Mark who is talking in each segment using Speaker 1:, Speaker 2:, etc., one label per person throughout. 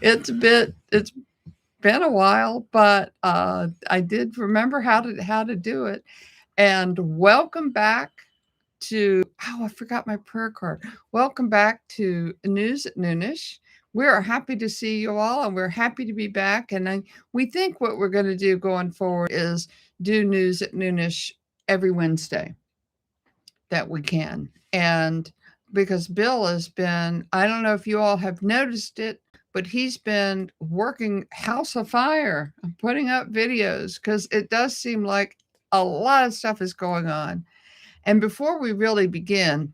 Speaker 1: it's been a while, but I did remember how to do it. And welcome back to, oh, I forgot my prayer card. Welcome back to News at Noonish. We are happy to see you all, and we're happy to be back. And we think what we're going to do going forward is do News at Noonish every Wednesday that we can. And because Bill has been, I don't know if you all have noticed it, but he's been working House of Fire, putting up videos because it does seem like a lot of stuff is going on. And before we really begin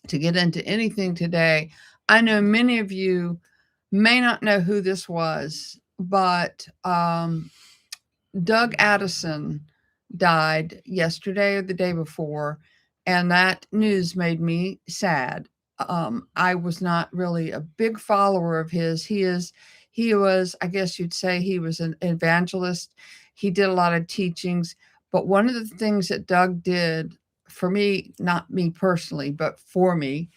Speaker 1: to get into anything today, I know many of you may not know who this was, but Doug Addison died yesterday or the day before, and that news made me sad. I was not really a big follower of his. He was, I guess you'd say, he was an evangelist. He did a lot of teachings, but one of the things that Doug did for me, not me personally, but for me,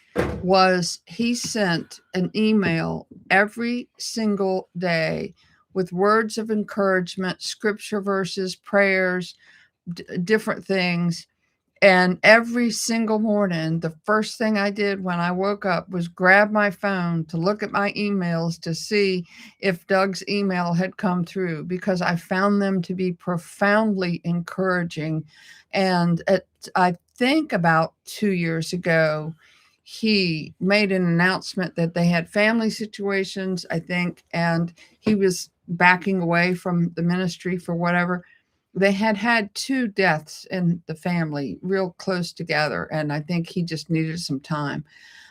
Speaker 1: was he sent an email every single day with words of encouragement, scripture verses, prayers, different things. And every single morning, the first thing I did when I woke up was grab my phone to look at my emails to see if Doug's email had come through, because I found them to be profoundly encouraging. And I think about 2 years ago, he made an announcement that they had family situations, I think, and he was backing away from the ministry for whatever. They had 2 deaths in the family real close together, and I think he just needed some time.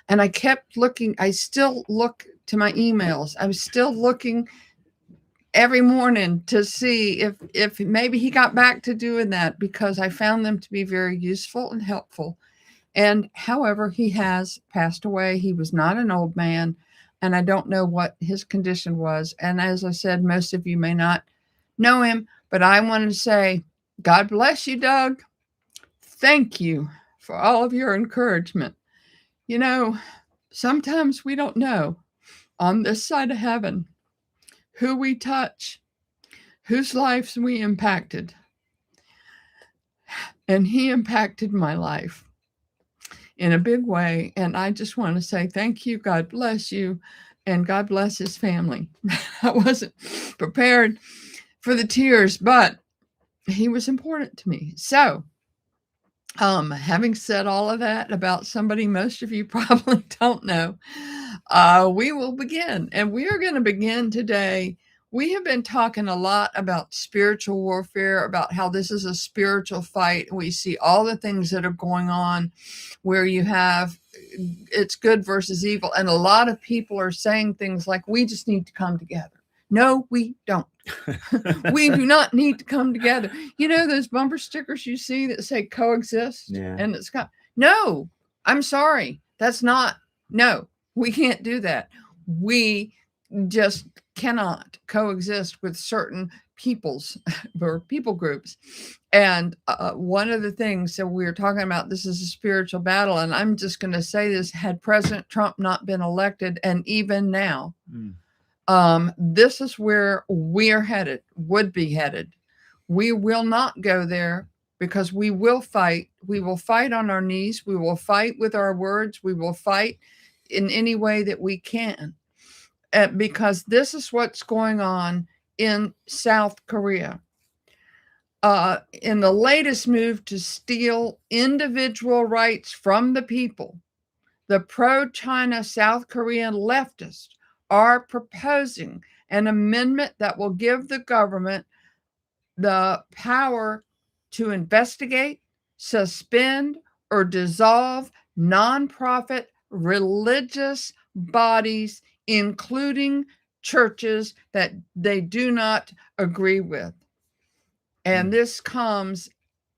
Speaker 1: And I kept looking. I still look to my emails. I was still looking every morning to see if maybe he got back to doing that, because I found them to be very useful and helpful. And however, he has passed away. He was not an old man, and I don't know what his condition was. And as I said, most of you may not know him, but I wanted to say, God bless you, Doug. Thank you for all of your encouragement. You know, sometimes we don't know on this side of heaven who we touch, whose lives we impacted. And he impacted my life in a big way. And I just want to say thank you. God bless you. And God bless his family. I wasn't prepared for the tears, but he was important to me. So, having said all of that about somebody most of you probably don't know, we will begin. And we are going to begin today. We have been talking a lot about spiritual warfare, about how this is a spiritual fight. We see all the things that are going on where you have it's good versus evil. And a lot of people are saying things like, we just need to come together. No, we don't. We do not need to come together. You know those bumper stickers you see that say coexist?
Speaker 2: Yeah.
Speaker 1: And it's got, no, I'm sorry. That's not, no, we can't do that. We just cannot coexist with certain peoples or people groups. And one of the things that we were talking about, this is a spiritual battle. And I'm just going to say this, had President Trump not been elected, and even now, this is where we're headed, would be headed. We will not go there, because we will fight. We will fight on our knees. We will fight with our words. We will fight in any way that we can, because this is what's going on in South Korea. In the latest move to steal individual rights from the people, the pro-China South Korean leftists are proposing an amendment that will give the government the power to investigate, suspend, or dissolve nonprofit religious bodies, including churches that they do not agree with. And this comes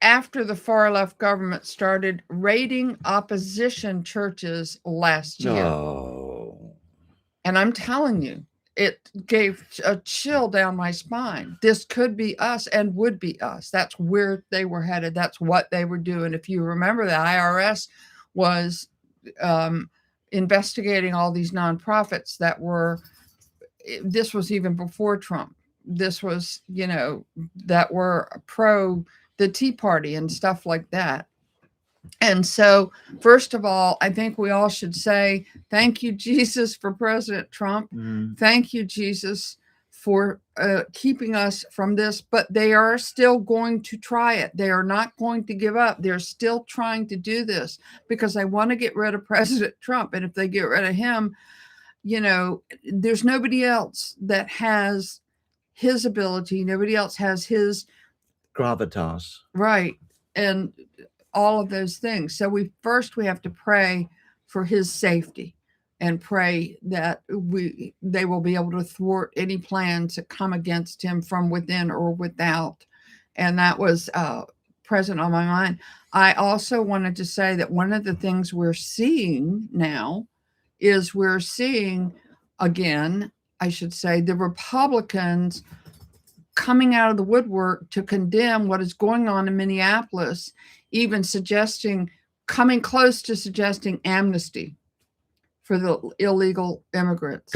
Speaker 1: after the far left government started raiding opposition churches last year.
Speaker 2: No.
Speaker 1: And I'm telling you, it gave a chill down my spine. This could be us and would be us. That's where they were headed. That's what they were doing. If you remember, the IRS was investigating all these nonprofits that were this was even before Trump. This was, that were pro the Tea Party and stuff like that. And so, first of all, I think we all should say, thank you, Jesus, for President Trump. Thank you, Jesus, for keeping us from this. But they are still going to try it. They are not going to give up. They're still trying to do this because they want to get rid of President Trump. And if they get rid of him, there's nobody else that has his ability. Nobody else has his
Speaker 2: gravitas.
Speaker 1: Right. And all of those things. So we have to pray for his safety and pray that they will be able to thwart any plans that come against him from within or without. And that was present on my mind. I also wanted to say that one of the things we're seeing now is we're seeing, again, I should say, the Republicans coming out of the woodwork to condemn what is going on in Minneapolis, even coming close to suggesting amnesty for the illegal immigrants.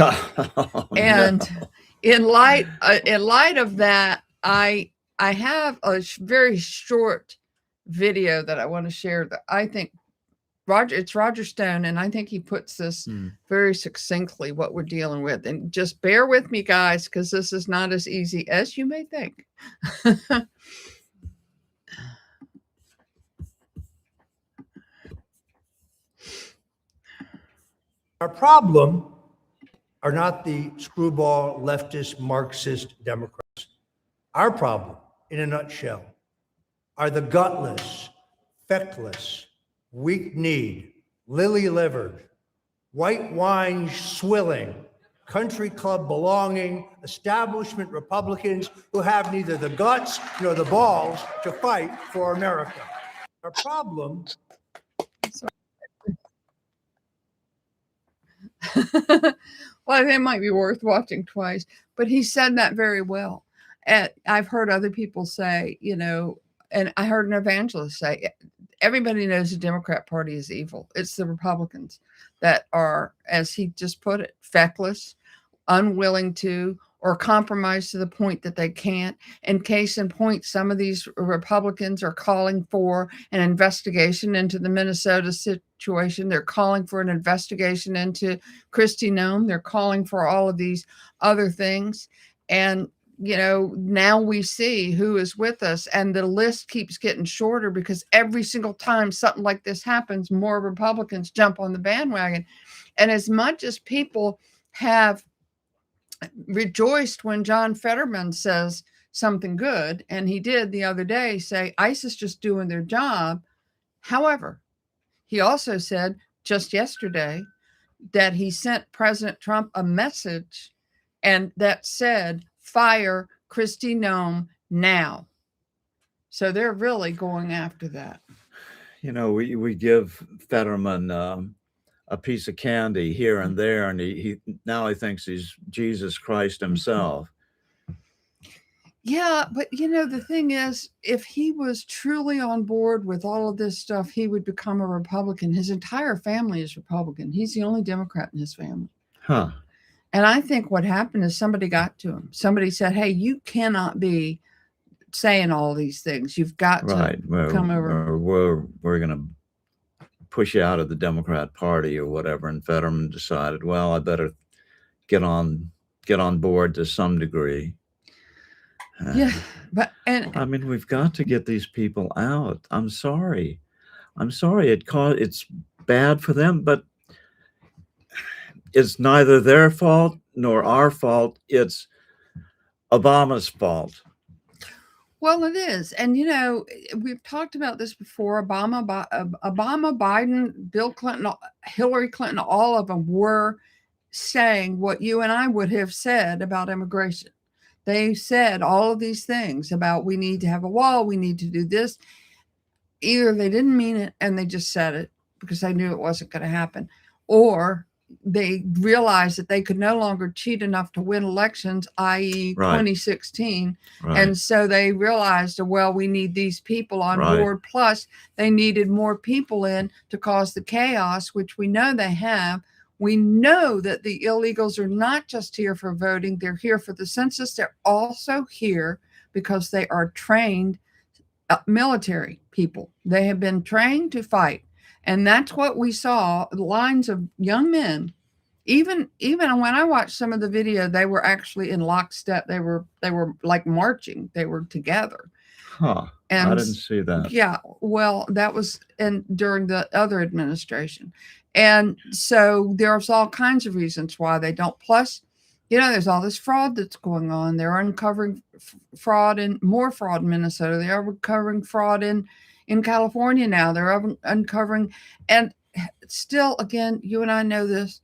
Speaker 1: And
Speaker 2: No.
Speaker 1: in light of that, I have a very short video that I want to share that I think it's Roger Stone, and I think he puts this very succinctly what we're dealing with. And just bear with me, guys, because this is not as easy as you may think.
Speaker 3: Our problem are not the screwball leftist Marxist Democrats. Our problem, in a nutshell, are the gutless, feckless, weak-kneed, lily-livered, white wine swilling, country club belonging, establishment Republicans who have neither the guts nor the balls to fight for America. Our problem.
Speaker 1: Well, it might be worth watching twice, but he said that very well. And I've heard other people say, and I heard an evangelist say, everybody knows the Democrat Party is evil. It's the Republicans that are, as he just put it, feckless, unwilling to, or compromise to the point that they can't. In case in point, some of these Republicans are calling for an investigation into the Minnesota situation. They're calling for an investigation into Kristi Noem. They're calling for all of these other things. And now we see who is with us, and the list keeps getting shorter because every single time something like this happens, more Republicans jump on the bandwagon. And as much as people have rejoiced when John Fetterman says something good, and he did the other day say ICE is just doing their job. However, he also said just yesterday that he sent President Trump a message, and that said, fire Kristi Noem now. So they're really going after that.
Speaker 2: We give Fetterman a piece of candy here and there, and he now he thinks he's Jesus Christ himself.
Speaker 1: Yeah, but the thing is, if he was truly on board with all of this stuff, he would become a Republican. His entire family is Republican. He's the only Democrat in his family.
Speaker 2: Huh.
Speaker 1: And I think what happened is somebody got to him. Somebody said, hey, you cannot be saying all these things. You've got to come over.
Speaker 2: We're going to push you out of the Democrat Party or whatever. And Fetterman decided, well, I better get on board to some degree.
Speaker 1: Yeah, but
Speaker 2: I mean, we've got to get these people out. I'm sorry. It's bad for them, but it's neither their fault nor our fault. It's Obama's fault.
Speaker 1: Well, it is. And, we've talked about this before. Obama, Biden, Bill Clinton, Hillary Clinton, all of them were saying what you and I would have said about immigration. They said all of these things about we need to have a wall, we need to do this. Either they didn't mean it and they just said it because they knew it wasn't going to happen, or they realized that they could no longer cheat enough to win elections, i.e. 2016. Right. And so they realized, well, we need these people on board. Plus, they needed more people in to cause the chaos, which we know they have We know that the illegals are not just here for voting, they're here for the census. They're also here because they are trained military people. They have been trained to fight. And that's what we saw, lines of young men. Even when I watched some of the video, they were actually in lockstep. They were like marching. They were together.
Speaker 2: Huh.
Speaker 1: And
Speaker 2: I didn't see that.
Speaker 1: yeah, well, that was during the other administration. And so there's all kinds of reasons why they don't. Plus, there's all this fraud that's going on. They're uncovering fraud and more fraud in Minnesota. They are uncovering fraud in California now. They're uncovering, and still, again, you and I know this.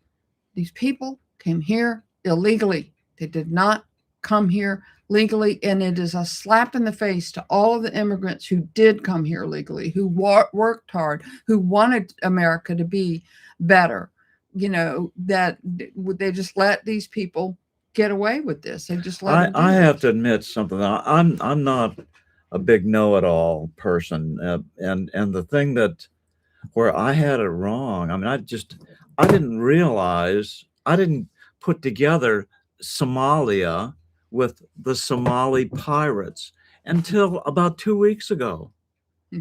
Speaker 1: These people came here illegally. They did not come here legally, and it is a slap in the face to all of the immigrants who did come here legally, who worked hard, who wanted America to be better. That they just let these people get away with this. They just let
Speaker 2: I have to admit something. I'm not a big know-it-all person, and the thing that where I had it wrong. I mean, I didn't realize, I didn't put together Somalia with the Somali pirates until about 2 weeks ago.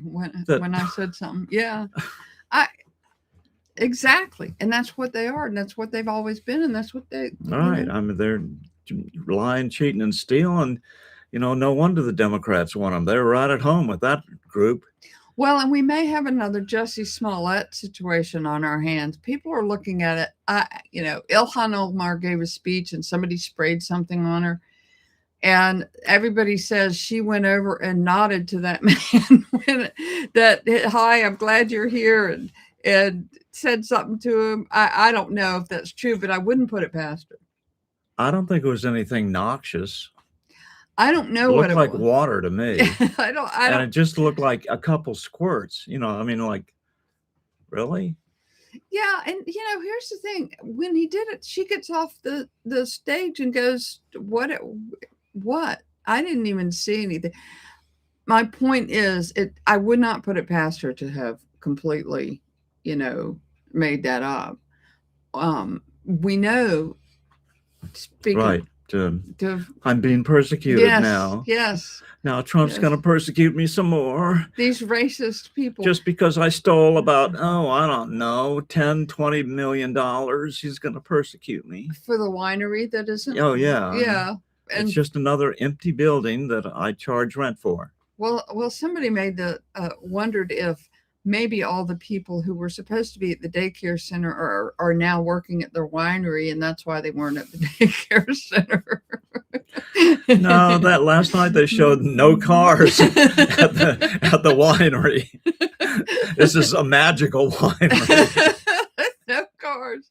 Speaker 1: When I said something, yeah, exactly, and that's what they are, and that's what they've always been, and that's what they.
Speaker 2: All right, I mean, they're lying, cheating, and stealing. No wonder the Democrats want them. They're right at home with that group.
Speaker 1: Well, and we may have another Jussie Smollett situation on our hands. People are looking at it. Ilhan Omar gave a speech and somebody sprayed something on her. And everybody says she went over and nodded to that man hi, I'm glad you're here, and said something to him. I don't know if that's true, but I wouldn't put it past her.
Speaker 2: I don't think it was anything noxious.
Speaker 1: I don't know
Speaker 2: what it
Speaker 1: was.
Speaker 2: Looked like water to me.
Speaker 1: I don't.
Speaker 2: And it just looked like a couple squirts. I mean, like, really?
Speaker 1: Yeah, and here's the thing: when he did it, she gets off the stage and goes, "What? I didn't even see anything." My point is, I would not put it past her to have completely, made that up. We know. Speaking.
Speaker 2: Right. I'm being persecuted now.
Speaker 1: Yes.
Speaker 2: Now Trump's going to persecute me some more.
Speaker 1: These racist people.
Speaker 2: Just because I stole about, I don't know, $10-20 million, he's going to persecute me.
Speaker 1: For the winery that isn't.
Speaker 2: Oh, yeah.
Speaker 1: Yeah. And
Speaker 2: it's just another empty building that I charge rent for.
Speaker 1: Well, somebody wondered if maybe all the people who were supposed to be at the daycare center are now working at their winery, and that's why they weren't at the daycare center.
Speaker 2: No, that last night they showed no cars at the winery. This is a magical winery.
Speaker 1: No cars.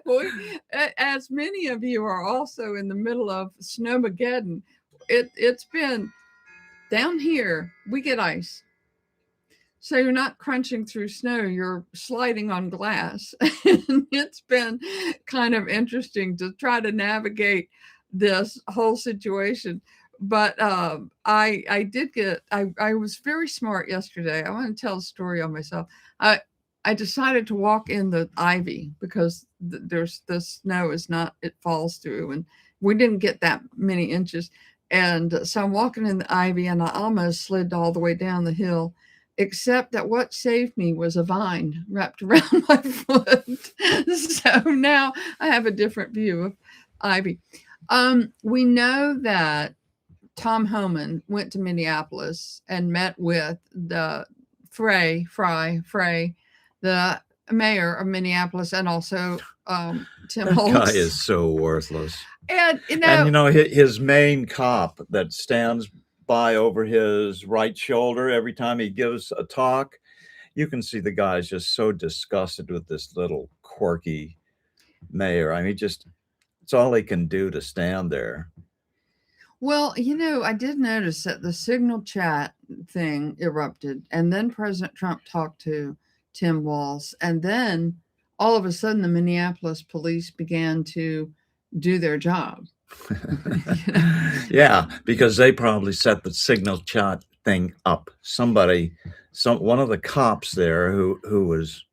Speaker 1: Well, as many of you are also in the middle of Snowmageddon, it's been down here. We get ice. So you're not crunching through snow, you're sliding on glass. And it's been kind of interesting to try to navigate this whole situation. But I was very smart yesterday. I want to tell a story on myself. I decided to walk in the ivy because there's the snow is not, it falls through, and we didn't get that many inches. And so I'm walking in the ivy, and I almost slid all the way down the hill. Except that what saved me was a vine wrapped around my foot. So now I have a different view of ivy. We know that Tom Homan went to Minneapolis and met with the Frey, the mayor of Minneapolis, and also Tim Holtz.
Speaker 2: That guy is so worthless.
Speaker 1: And
Speaker 2: his main cop that stands by over his right shoulder every time he gives a talk, you can see the guy's just so disgusted with this little quirky mayor. I mean, it's all he can do to stand there.
Speaker 1: Well, I did notice that the Signal chat thing erupted, and then President Trump talked to Tim Walz, and then all of a sudden the Minneapolis police began to do their job.
Speaker 2: Yeah, because they probably set the Signal chat thing up. One of the cops there who was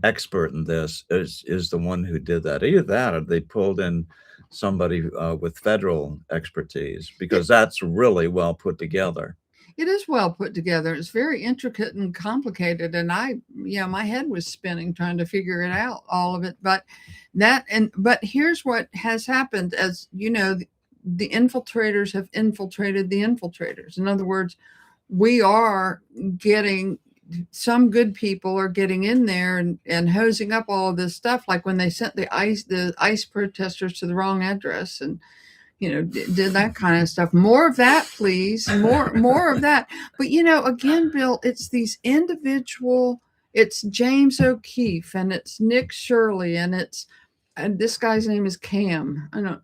Speaker 2: expert in this is the one who did that. Either that or they pulled in somebody with federal expertise, because that's really well put together.
Speaker 1: It is well put together. It's very intricate and complicated. And my head was spinning trying to figure it out, all of it. But here's what has happened. As you know, the infiltrators have infiltrated the infiltrators. In other words, we are getting, some good people are getting in there and hosing up all of this stuff, like when they sent the ICE protesters to the wrong address and did that kind of stuff. More of that, please. More of that. But again, Bill, it's these individual, it's James O'Keefe and it's Nick Shirley and this guy's name is Cam. I don't,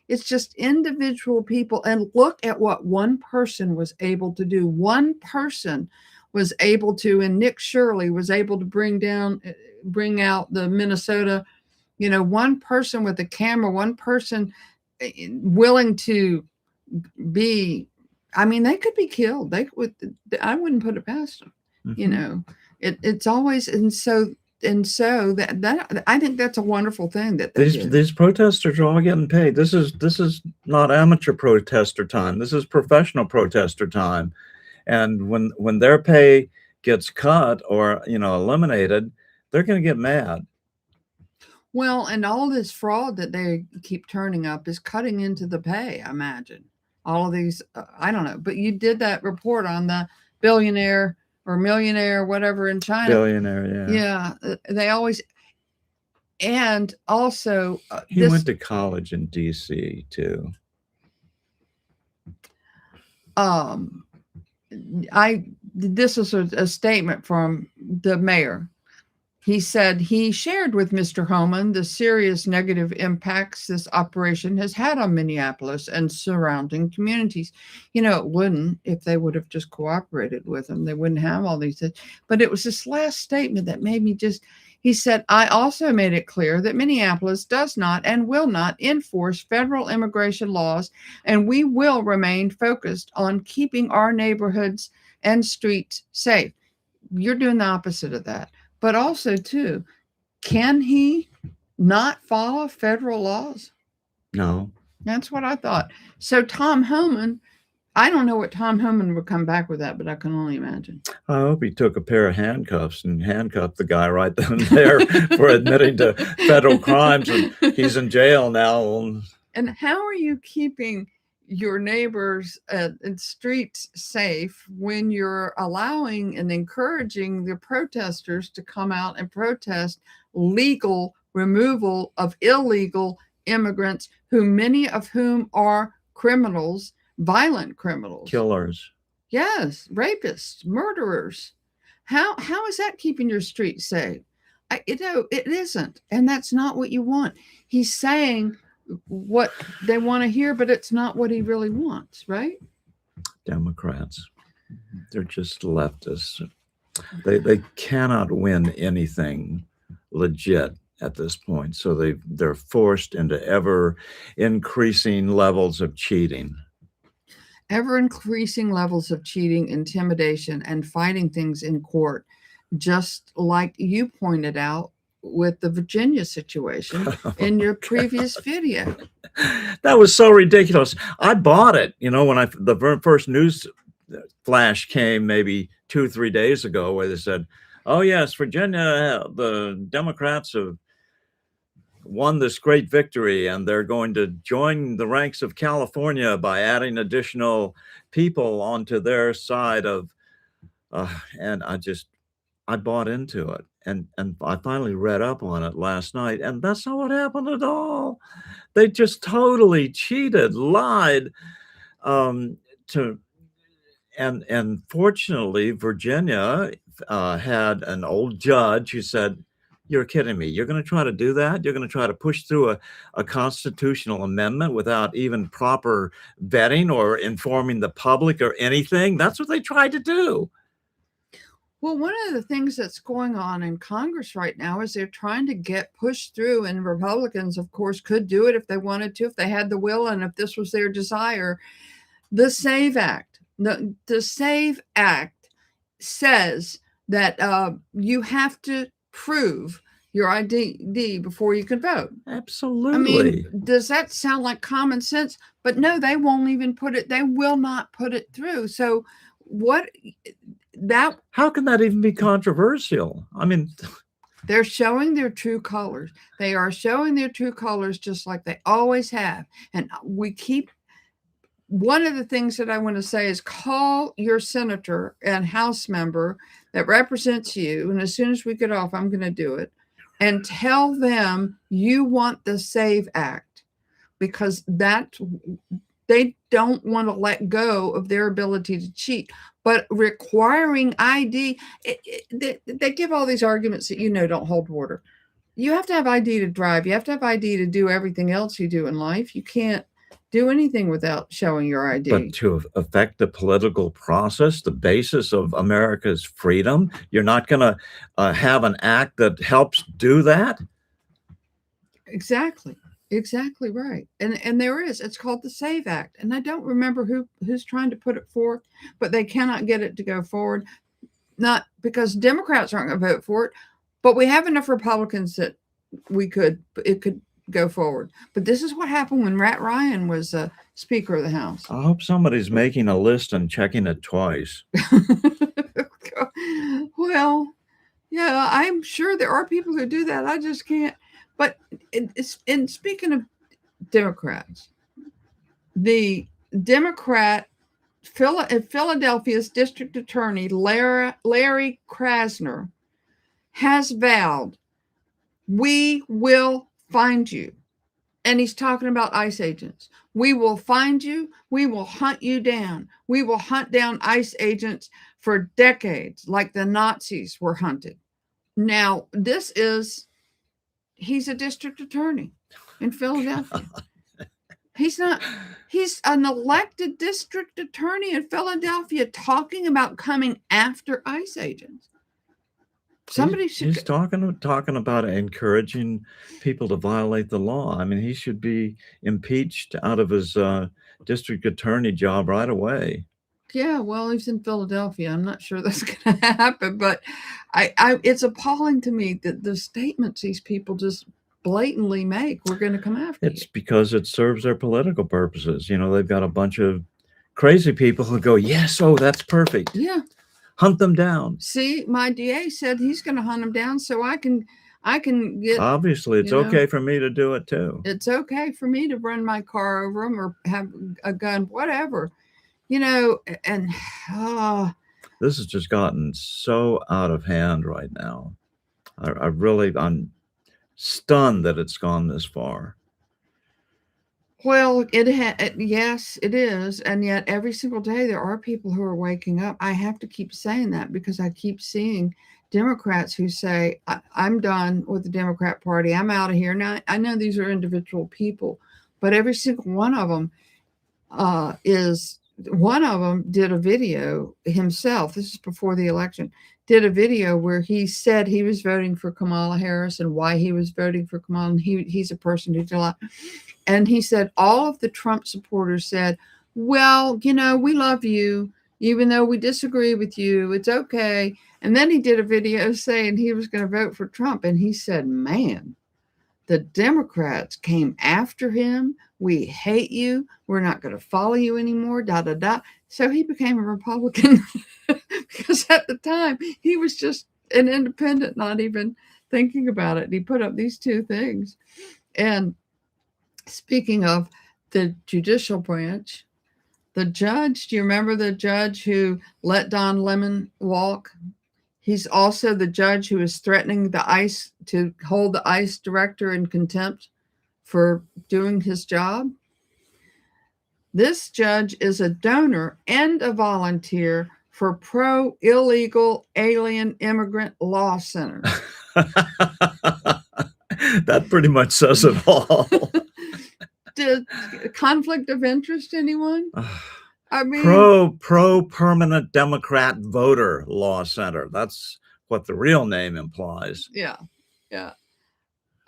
Speaker 1: it's just individual people. And look at what one person was able to do. One person was able to, and Nick Shirley was able to bring out the Minnesota, one person with a camera, one person willing to be, I mean, they could be killed. I wouldn't put it past them.
Speaker 2: Mm-hmm.
Speaker 1: It's always, and so that I think that's a wonderful thing that
Speaker 2: these protesters are all getting paid. This is not amateur protester time. This is professional protester time. And when their pay gets cut or eliminated, they're going to get mad.
Speaker 1: Well, and all this fraud that they keep turning up is cutting into the pay, I imagine. All of these, I don't know, but you did that report on the billionaire or millionaire, whatever, in China.
Speaker 2: Billionaire, yeah.
Speaker 1: Yeah, they always, and also...
Speaker 2: he went to college in D.C., too.
Speaker 1: This is a statement from the mayor. He said he shared with Mr. Homan the serious negative impacts this operation has had on Minneapolis and surrounding communities. It wouldn't if they would have just cooperated with him. They wouldn't have all these things. But it was this last statement that made me he said, I also made it clear that Minneapolis does not and will not enforce federal immigration laws, and we will remain focused on keeping our neighborhoods and streets safe. You're doing the opposite of that. But also, too, can he not follow federal laws?
Speaker 2: No.
Speaker 1: That's what I thought. So Tom Homan, I don't know what Tom Homan would come back with that, but I can only imagine.
Speaker 2: I hope he took a pair of handcuffs and handcuffed the guy right then and there for admitting to federal crimes, and he's in jail now.
Speaker 1: And how are you keeping your neighbors and streets safe when you're allowing and encouraging the protesters to come out and protest legal removal of illegal immigrants, many of whom are criminals, violent criminals,
Speaker 2: killers?
Speaker 1: Yes, rapists, murderers. How is that keeping your street safe? It isn't, and that's not what you want. He's saying what they want to hear, but it's not what he really wants, right?
Speaker 2: Democrats, they're just leftists. They cannot win anything legit at this point, so they're forced into ever increasing levels of cheating.
Speaker 1: Ever increasing levels of cheating, intimidation, and fighting things in court, just like you pointed out with the Virginia situation in your previous video.
Speaker 2: That was so ridiculous. I bought it, when the first news flash came maybe 2 or 3 days ago, where they said, oh yes, Virginia, the Democrats have won this great victory and they're going to join the ranks of California by adding additional people onto their side of, and I bought into it. And I finally read up on it last night, and that's not what happened at all. They just totally cheated, lied, and fortunately, Virginia had an old judge who said, "You're kidding me. You're going to try to do that? You're going to try to push through a constitutional amendment without even proper vetting or informing the public or anything?" That's what they tried to do.
Speaker 1: Well, one of the things that's going on in Congress right now is they're trying to get pushed through, and Republicans, of course, could do it if they wanted to, if they had the will, and if this was their desire. The SAVE Act. The SAVE Act says that you have to prove your ID before you can vote.
Speaker 2: Absolutely.
Speaker 1: I mean, does that sound like common sense? But no, they won't even put it, they will not put it through. So what that
Speaker 2: how can that even be controversial? I mean,
Speaker 1: they're showing their true colors. They are showing their true colors just like they always have. And we keep, one of the things that I want to say is call your senator and House member that represents you. And as soon as we get off, I'm going to do it, and tell them you want the SAVE Act, because that they don't want to let go of their ability to cheat. But requiring ID, they give all these arguments that don't hold water. You have to have ID to drive. You have to have ID to do everything else you do in life. You can't do anything without showing your ID.
Speaker 2: But to affect the political process, the basis of America's freedom, you're not going to have an act that helps do that?
Speaker 1: Exactly right. And there is, it's called the SAVE Act, and I don't remember who's trying to put it forth, but they cannot get it to go forward, not because Democrats aren't going to vote for it, but we have enough Republicans that it could go forward. But this is what happened when Rat Ryan was Speaker of the House.
Speaker 2: I hope somebody's making a list and checking it twice.
Speaker 1: Well, yeah, I'm sure there are people who do that. I just can't. But and speaking of Democrats, the Democrat Philadelphia's district attorney, Larry Krasner, has vowed, we will find you. And he's talking about ICE agents. We will find you. We will hunt you down. We will hunt down ICE agents for decades, like the Nazis were hunted. Now, he's a district attorney in Philadelphia. He's an elected district attorney in Philadelphia talking about coming after ICE agents.
Speaker 2: He's talking about encouraging people to violate the law. I mean, he should be impeached out of his district attorney job right away.
Speaker 1: Yeah, well, he's in Philadelphia. I'm not sure that's going to happen, but it's appalling to me that the statements these people just blatantly make, we're going to come after you.
Speaker 2: It's because it serves their political purposes. They've got a bunch of crazy people who go, yes, oh, that's perfect.
Speaker 1: Yeah.
Speaker 2: Hunt them down.
Speaker 1: See, my DA said he's going to hunt them down so I can get.
Speaker 2: Obviously, it's okay for me to do it too.
Speaker 1: It's okay for me to run my car over them or have a gun, whatever, and
Speaker 2: this has just gotten so out of hand right now. I'm stunned that it's gone this far.
Speaker 1: Well, yes, it is. And yet every single day there are people who are waking up. I have to keep saying that because I keep seeing Democrats who say, I'm done with the Democrat Party. I'm out of here. Now, I know these are individual people, but every single one of them one of them did a video himself. This is before the election. Did a video where he said he was voting for Kamala Harris and why he was voting for Kamala. And he's a person who did a lot. And he said all of the Trump supporters said, well, we love you, even though we disagree with you. It's okay. And then he did a video saying he was going to vote for Trump. And he said, man, the Democrats came after him. We hate you. We're not going to follow you anymore, So he became a Republican because at the time he was just an independent, not even thinking about it. And he put up these two things. And speaking of the judicial branch, the judge, do you remember the judge who let Don Lemon walk? He's also the judge who is threatening the ICE to hold the ICE director in contempt for doing his job. This judge is a donor and a volunteer for Pro Illegal Alien Immigrant Law Center.
Speaker 2: That pretty much says it all.
Speaker 1: Did conflict of interest, anyone? I mean,
Speaker 2: Pro Permanent Democrat Voter Law Center. That's what the real name implies.
Speaker 1: Yeah.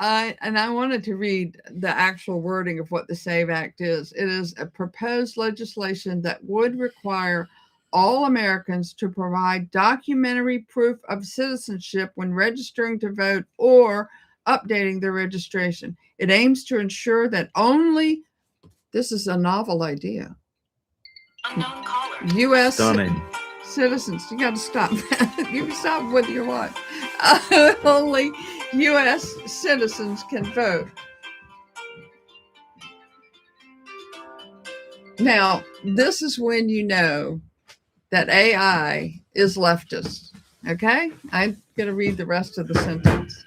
Speaker 1: I wanted to read the actual wording of what the SAVE Act is. It is a proposed legislation that would require all Americans to provide documentary proof of citizenship when registering to vote or updating their registration. It aims to ensure that only, this is a novel idea,
Speaker 4: Unknown caller.
Speaker 1: U.S.
Speaker 2: Stunning.
Speaker 1: citizens, you got to stop that. You can stop with your watch. Only U.S. citizens can vote. Now, this is when you know that AI is leftist. Okay? I'm going to read the rest of the sentence.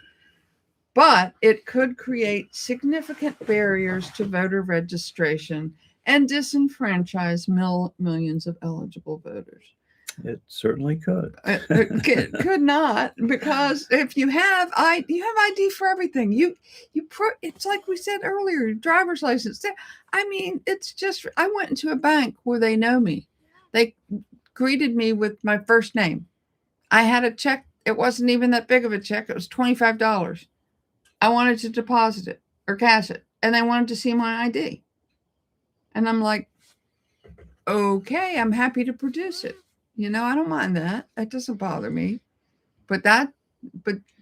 Speaker 1: But it could create significant barriers to voter registration and disenfranchise millions of eligible voters.
Speaker 2: It certainly could.
Speaker 1: It could not, because if you have ID for everything. It's like we said earlier, driver's license. I mean, it's just, I went into a bank where they know me. They greeted me with my first name. I had a check. It wasn't even that big of a check. It was $25. I wanted to deposit it or cash it, and they wanted to see my ID. And I'm like, okay, I'm happy to produce it. You know, I don't mind that. That doesn't bother me. But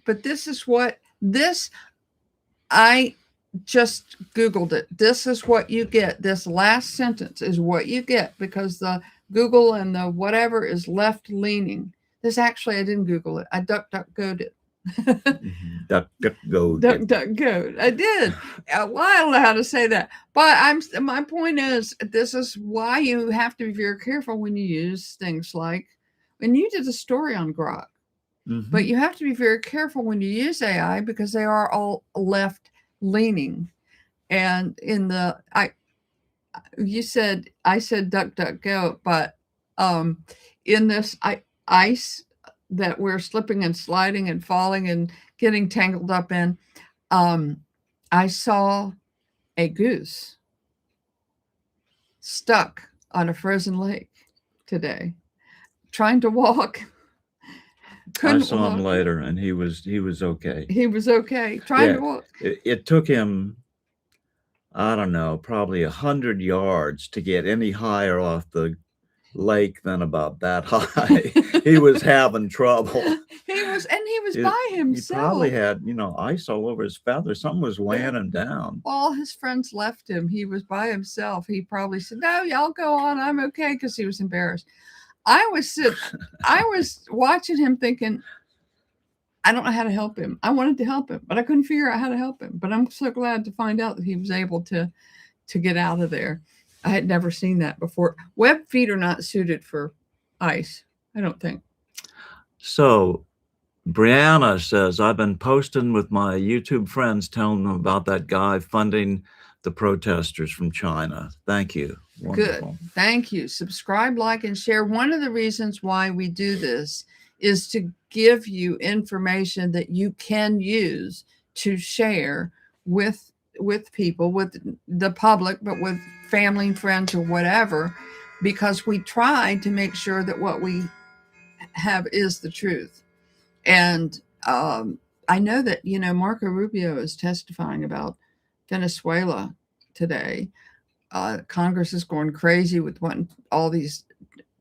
Speaker 1: this is what I just Googled it. This is what you get. This last sentence is what you get, because the Google and the whatever is left leaning. This actually, I didn't Google it. I DuckDuckGo'd it.
Speaker 2: DuckDuckGo.
Speaker 1: DuckDuckGo. I did. Well, I don't know how to say that, but my point is, this is why you have to be very careful when you use things like, and you did a story on Grok, but you have to be very careful when you use AI, because they are all left leaning. And I said DuckDuckGo, but in this ice that we're slipping and sliding and falling and getting tangled up in, I saw a goose stuck on a frozen lake today, trying to walk.
Speaker 2: I saw him later, and he was okay.
Speaker 1: He was okay, trying to walk.
Speaker 2: It took him, I don't know, probably 100 yards to get any higher off the lake than about that high. He was having trouble. He was
Speaker 1: by himself.
Speaker 2: He probably had, ice all over his feathers. Something was weighing him down.
Speaker 1: All his friends left him. He was by himself. He probably said, "No, y'all go on. I'm okay," because he was embarrassed. I was watching him thinking, I don't know how to help him. I wanted to help him, but I couldn't figure out how to help him. But I'm so glad to find out that he was able to get out of there. I had never seen that before. Web feet are not suited for ice, I don't think.
Speaker 2: So Brianna says, I've been posting with my YouTube friends, telling them about that guy funding the protesters from China. Thank you. Wonderful.
Speaker 1: Good. Thank you. Subscribe, like, and share. One of the reasons why we do this is to give you information that you can use to share with people, with the public, but with family and friends or whatever, because we try to make sure that what we have is the truth. And I know that, Marco Rubio is testifying about Venezuela today. Congress is going crazy with wanting all these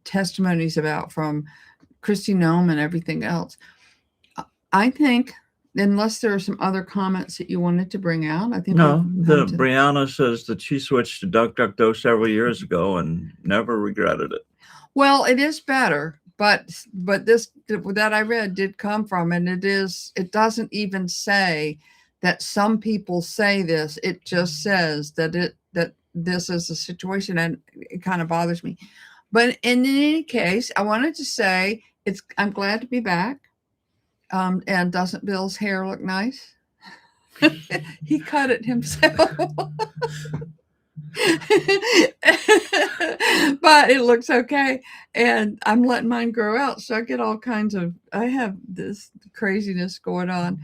Speaker 1: testimonies about from Kristi Noem and everything else. I think, unless there are some other comments that you wanted to bring out, I think
Speaker 2: Brianna says that she switched to DuckDuckGo several years ago and never regretted it.
Speaker 1: Well, it is better, but this that I read did come from, and it doesn't even say that some people say this. It just says that this is a situation, and it kind of bothers me. But in any case, I wanted to say I'm glad to be back. And doesn't Bill's hair look nice? He cut it himself. But it looks okay. And I'm letting mine grow out. So I have this craziness going on.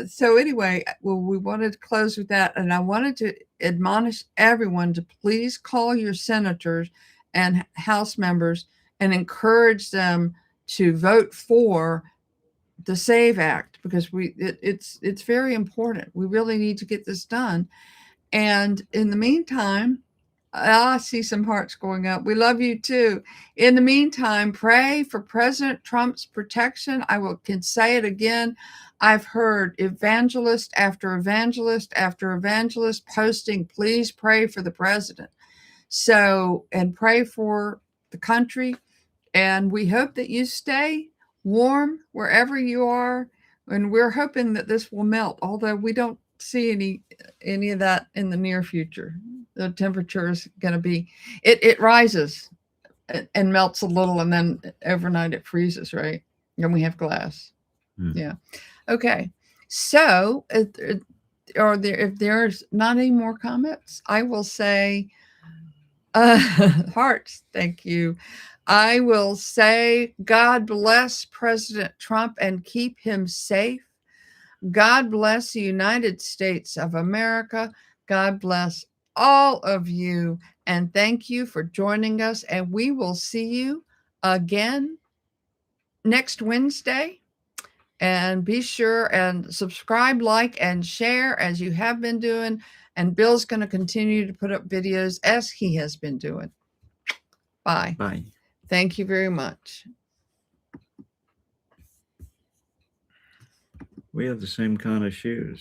Speaker 1: So anyway, we wanted to close with that. And I wanted to admonish everyone to please call your senators and House members and encourage them to vote for the SAVE Act, because it's very important. We really need to get this done. And in the meantime, I see some hearts going up. We love you too. In the meantime, pray for President Trump's protection. Can say it again. I've heard evangelist after evangelist after evangelist posting, please pray for the president. So, and pray for the country. And we hope that you stay warm wherever you are. And we're hoping that this will melt, although we don't see any of that in the near future. The temperature is going to be, it rises and melts a little, and then overnight it freezes, right? And we have glass. Yeah. Okay. So, if there's not any more comments, I will say, hearts, thank you. I will say, God bless President Trump and keep him safe. God bless the United States of America. God bless all of you. And thank you for joining us. And we will see you again next Wednesday. And be sure and subscribe, like, and share as you have been doing. And Bill's going to continue to put up videos as he has been doing. Bye.
Speaker 2: Bye.
Speaker 1: Thank you very much.
Speaker 2: We have the same kind of shoes.